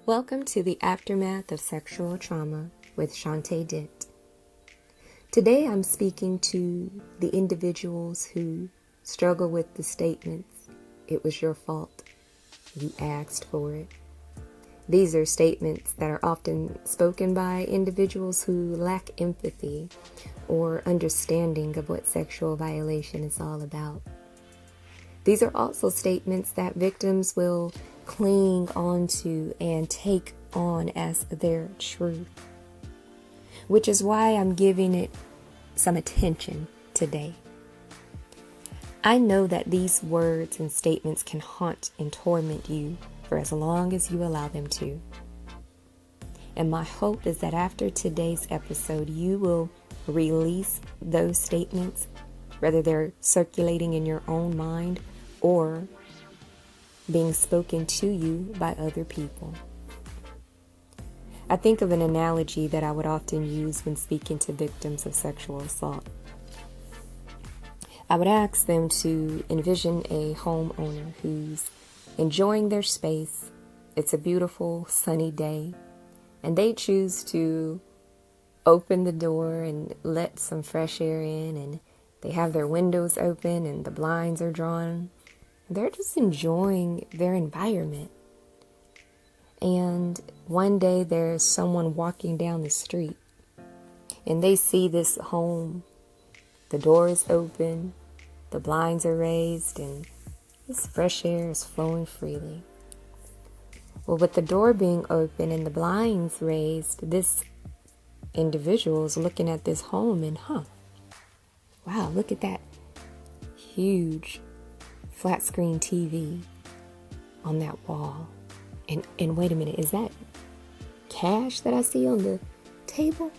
Welcome to the Aftermath of Sexual Trauma with Shantae Dent. Today I'm speaking to the individuals who struggle with the statements, "It was your fault. You asked for it." These are statements that are often spoken by individuals who lack empathy or understanding of what sexual violation is all about. These are also statements that victims will cling onto and take on as their truth, which is why I'm giving it some attention today. I know that these words and statements can haunt and torment you for as long as you allow them to. And my hope is that after today's episode, you will release those statements, whether they're circulating in your own mind or being spoken to you by other people. I think of an analogy that I would often use when speaking to victims of sexual assault. I would ask them to envision a homeowner who's enjoying their space. It's a beautiful, sunny day, and they choose to open the door and let some fresh air in, and they have their windows open and the blinds are drawn. They're just enjoying their environment. And one day there's someone walking down the street and they see this home. The door is open, the blinds are raised, and this fresh air is flowing freely. Well, with the door being open and the blinds raised, this individual is looking at this home and, wow, look at that huge flat screen TV on that wall. And wait a minute, is that cash that I see on the table?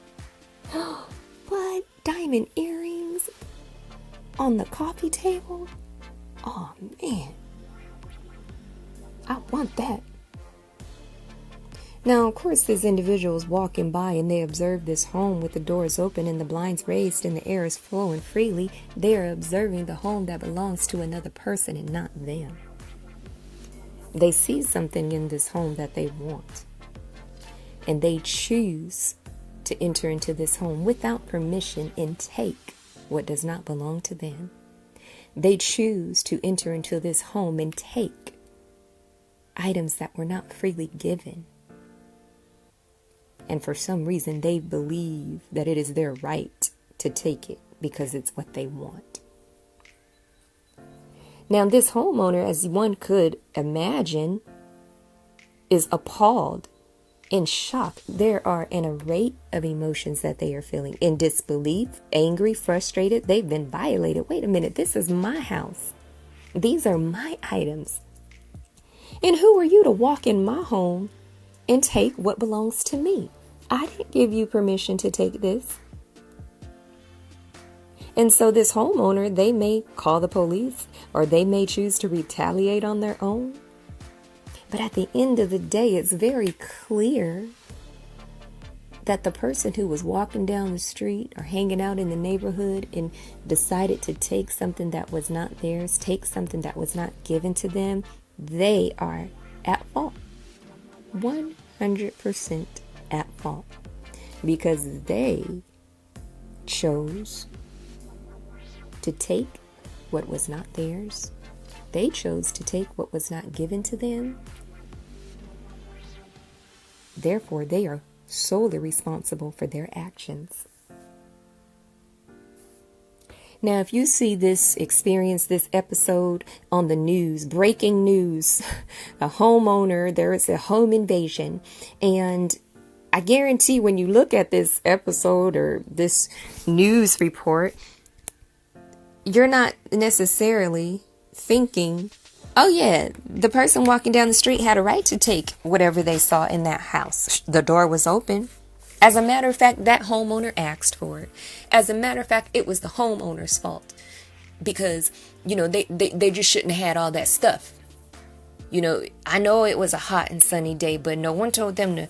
What? Diamond earrings on the coffee table? Oh man, I want that. Now, of course, this individual is walking by and they observe this home with the doors open and the blinds raised and the air is flowing freely. They are observing the home that belongs to another person and not them. They see something in this home that they want, and they choose to enter into this home without permission and take what does not belong to them. They choose to enter into this home and take items that were not freely given. And for some reason, they believe that it is their right to take it because it's what they want. Now, this homeowner, as one could imagine, is appalled, in shock. There are an array of emotions that they are feeling: in disbelief, angry, frustrated. They've been violated. Wait a minute, this is my house. These are my items. And who are you to walk in my home and take what belongs to me? I didn't give you permission to take this. And so this homeowner, they may call the police or they may choose to retaliate on their own. But at the end of the day, it's very clear that the person who was walking down the street or hanging out in the neighborhood and decided to take something that was not theirs, take something that was not given to them, they are at fault. 100% at fault, because they chose to take what was not theirs. They chose to take what was not given to them. Therefore, they are solely responsible for their actions. Now, if you see this episode on the news, breaking news, a homeowner, there is a home invasion, and I guarantee when you look at this episode or this news report, you're not necessarily thinking, oh yeah, the person walking down the street had a right to take whatever they saw in that house. The door was open. As a matter of fact, that homeowner asked for it. As a matter of fact, it was the homeowner's fault because, they just shouldn't have had all that stuff. I know it was a hot and sunny day, but no one told them to,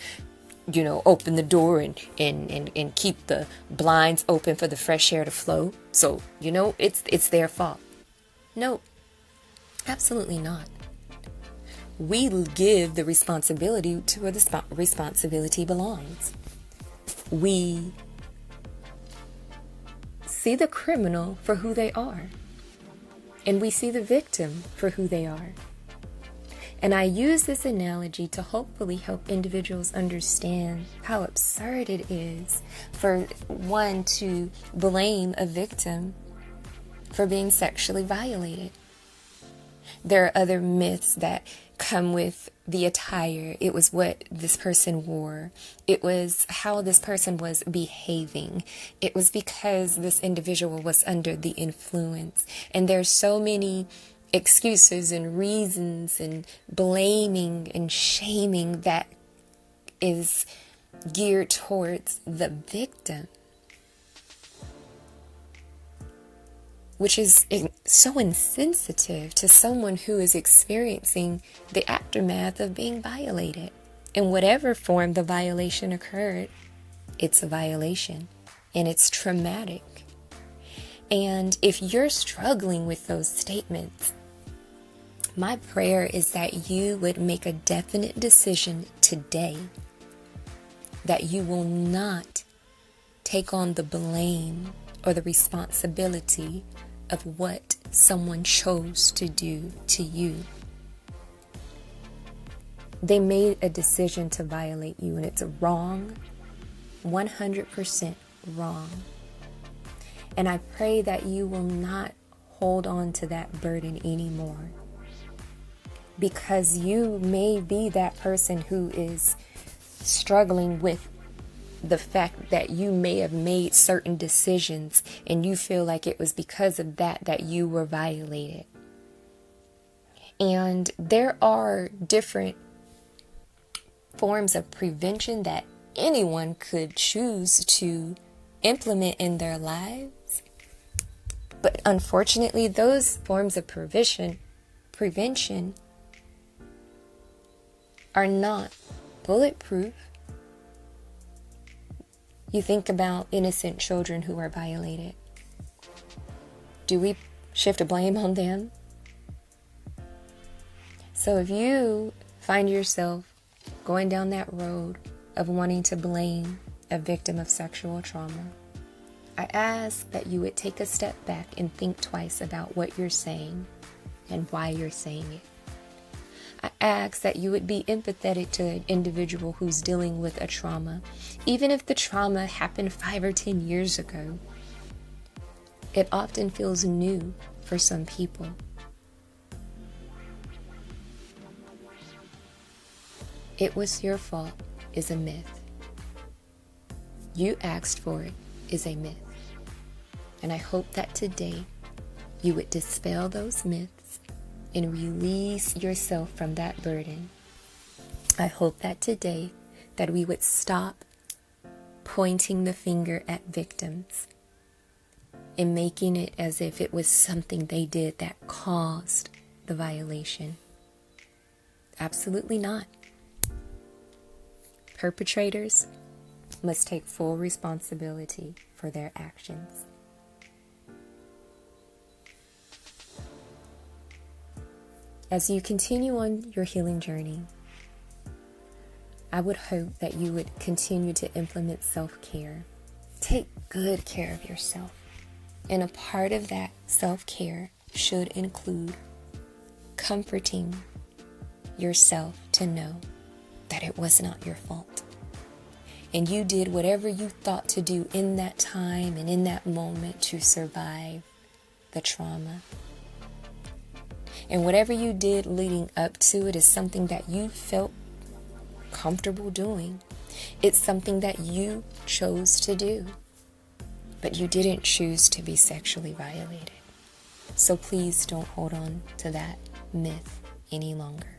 open the door and keep the blinds open for the fresh air to flow. So, it's their fault. No, absolutely not. we give the responsibility to where the responsibility belongs. We see the criminal for who they are, and we see the victim for who they are. And I use this analogy to hopefully help individuals understand how absurd it is for one to blame a victim for being sexually violated. There are other myths that come with the attire. It was what this person wore. It was how this person was behaving. It was because this individual was under the influence. And there's so many excuses and reasons and blaming and shaming that is geared towards the victim, which is so insensitive to someone who is experiencing the aftermath of being violated. In whatever form the violation occurred, it's a violation, and it's traumatic. And if you're struggling with those statements, my prayer is that you would make a definite decision today that you will not take on the blame or the responsibility of what someone chose to do to you. They made a decision to violate you, and it's wrong, 100% wrong. And I pray that you will not hold on to that burden anymore, because you may be that person who is struggling with the fact that you may have made certain decisions and you feel like it was because of that you were violated. And there are different forms of prevention that anyone could choose to implement in their lives. But unfortunately, those forms of prevention are not bulletproof. You think about innocent children who are violated. Do we shift the blame on them? So if you find yourself going down that road of wanting to blame a victim of sexual trauma, I ask that you would take a step back and think twice about what you're saying and why you're saying it. I ask that you would be empathetic to an individual who's dealing with a trauma, even if the trauma happened 5 or 10 years ago. It often feels new for some people. It was your fault is a myth. You asked for it is a myth. And I hope that today you would dispel those myths and release yourself from that burden. I hope that today that we would stop pointing the finger at victims and making it as if it was something they did that caused the violation. Absolutely not. Perpetrators must take full responsibility for their actions. As you continue on your healing journey, I would hope that you would continue to implement self-care. Take good care of yourself. And a part of that self-care should include comforting yourself to know that it was not your fault. And you did whatever you thought to do in that time and in that moment to survive the trauma. And whatever you did leading up to it is something that you felt comfortable doing. It's something that you chose to do. But you didn't choose to be sexually violated. So please don't hold on to that myth any longer.